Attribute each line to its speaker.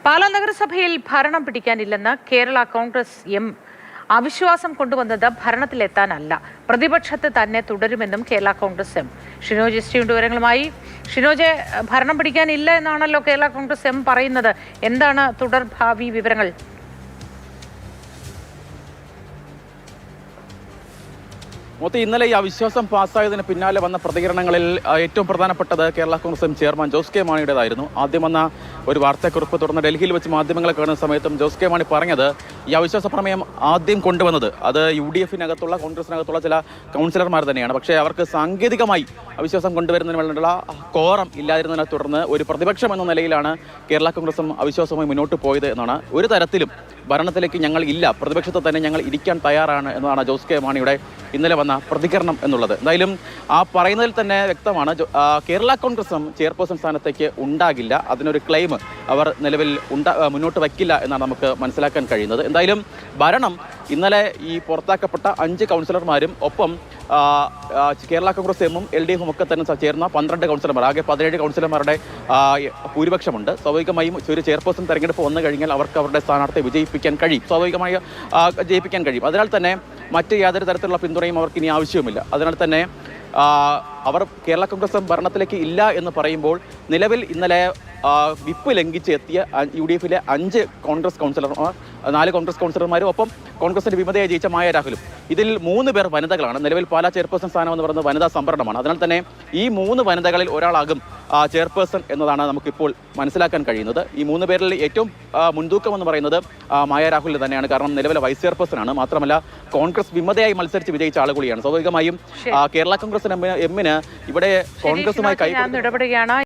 Speaker 1: പാലാ നഗരസഭയിൽ ഭരണം പിടിക്കാനില്ലെന്ന് കേരള കോൺഗ്രസ് എം അവിശ്വാസം കൊണ്ടുവന്നത് ഭരണത്തിലെത്താനല്ല, പ്രതിപക്ഷത്ത് തന്നെ തുടരുമെന്നും കേരള കോൺഗ്രസ് എം. ഷിനോജ് എസ്റ്റിയുടെ വിവരങ്ങളുമായി. ഷിനോജ്, ഭരണം പിടിക്കാനില്ല എന്നാണല്ലോ കേരള കോൺഗ്രസ് എം പറയുന്നത്. എന്താണ് തുടർഭാവി വിവരങ്ങൾ?
Speaker 2: ഇന്നലെ ഈ അവിശ്വാസം പാസ്സായതിന് പിന്നാലെ വന്ന പ്രതികരണങ്ങളിൽ ഏറ്റവും പ്രധാനപ്പെട്ടത് കേരള കോൺഗ്രസ് എം ചെയർമാൻ ജോസ് കെ മാണിയുടേതായിരുന്നു. ആദ്യം വന്ന ഒരു വാർത്താക്കുറിപ്പ് തുടർന്ന് ഡൽഹിയിൽ വെച്ച് മാധ്യമങ്ങളെ കാണുന്ന സമയത്തും ജോസ് കെ മാണി പറഞ്ഞത് ഈ അവിശ്വാസ പ്രമേയം ആദ്യം കൊണ്ടുവന്നത് അത് UDF-നകത്തുള്ള കോൺഗ്രസിനകത്തുള്ള ചില കൗൺസിലർമാർ തന്നെയാണ്. പക്ഷേ അവർക്ക് സാങ്കേതികമായി അവിശ്വാസം കൊണ്ടുവരുന്നതിന് വേണ്ടിയുള്ള കോറം ഇല്ലാതിരുന്നതിനെ തുടർന്ന് ഒരു പ്രതിപക്ഷം എന്ന നിലയിലാണ് കേരള കോൺഗ്രസും അവിശ്വാസവുമായി മുന്നോട്ട് പോയത് എന്നാണ്. ഒരു തരത്തിലും ഭരണത്തിലേക്ക് ഞങ്ങൾ ഇല്ല, പ്രതിപക്ഷത്തെ തന്നെ ഞങ്ങൾ ഇരിക്കാൻ തയ്യാറാണ് എന്നതാണ് ജോസ് കെ മാണിയുടെ ഇന്നലെ വന്ന പ്രതികരണം എന്നുള്ളത്. എന്തായാലും ആ പറയുന്നതിൽ തന്നെ വ്യക്തമാണ് കേരള കോൺഗ്രസും ചെയർപേഴ്സൺ സ്ഥാനത്തേക്ക് ഉണ്ടാകില്ല, അതിനൊരു ക്ലെയിം അവർ നിലവിൽ മുന്നോട്ട് വയ്ക്കില്ല എന്നാണ് നമുക്ക് മനസ്സിലാക്കാൻ കഴിയുന്നത്. എന്തായാലും ഭരണം ഇന്നലെ ഈ പുറത്താക്കപ്പെട്ട 5 കൗൺസിലർമാരും ഒപ്പം കേരള കോൺഗ്രസ് എമ്മും LDF-ഉം ഒക്കെ തന്നെ ചേർന്ന 12 കൗൺസിലർമാർ, ആകെ 17 കൗൺസിലർമാരുടെ ഭൂരിപക്ഷമുണ്ട്. സ്വാഭാവികമായും ഒരു ചെയർപേഴ്സൺ തെരഞ്ഞെടുപ്പ് വന്നു കഴിഞ്ഞാൽ അവർക്ക് അവരുടെ സ്ഥാനാർത്ഥിയെ വിജയിപ്പിക്കാൻ കഴിയും, സ്വാഭാവികമായി ജയിപ്പിക്കാൻ കഴിയും. അതിനാൽ തന്നെ മറ്റ് യാതൊരു തരത്തിലുള്ള പിന്തുണയും അവർക്ക് ഇനി ആവശ്യവുമില്ല. അതിനാൽ തന്നെ അവർ കേരള കോൺഗ്രസ് ഭരണത്തിലേക്ക് ഇല്ല എന്ന് പറയുമ്പോൾ നിലവിൽ ഇന്നലെ വിപ്പ് ലംഘിച്ച് എത്തിയ UDF-ലെ 5 കോൺഗ്രസ് കൗൺസിലർമാർ, 4 കോൺഗ്രസ് കൗൺസിലർമാരും ഒപ്പം കോൺഗ്രസിന്റെ വിമതയെ ജയിച്ച മായ രാഹുലും, ഇതിൽ 3 പേർ വനിതകളാണ്. നിലവിൽ പാലാ ചെയർപേഴ്സൺ സ്ഥാനം എന്ന് പറയുന്നത് വനിതാ സംവരണമാണ്. അതിനാൽ തന്നെ ഈ 3 വനിതകളിൽ ഒരാളാകും ചെയർപേഴ്സൺ എന്നതാണ് നമുക്കിപ്പോൾ മനസ്സിലാക്കാൻ കഴിയുന്നത്. ഈ 3 പേരിൽ ഏറ്റവും മുൻതൂക്കം എന്ന് പറയുന്നത് മായ രാഹുലിന് തന്നെയാണ്. കാരണം നിലവിലെ വൈസ് ചെയർപേഴ്സൺ ആണ്, മാത്രമല്ല കോൺഗ്രസ് വിമതയായി മത്സരിച്ച് വിജയിച്ച ആൾ കൂടിയാണ്. സ്വാഭാവികമായും കേരള കോൺഗ്രസ് എമ്മിന് ഇവിടെ കോൺഗ്രസുമായി
Speaker 1: ഇടപെടുകയാണ്.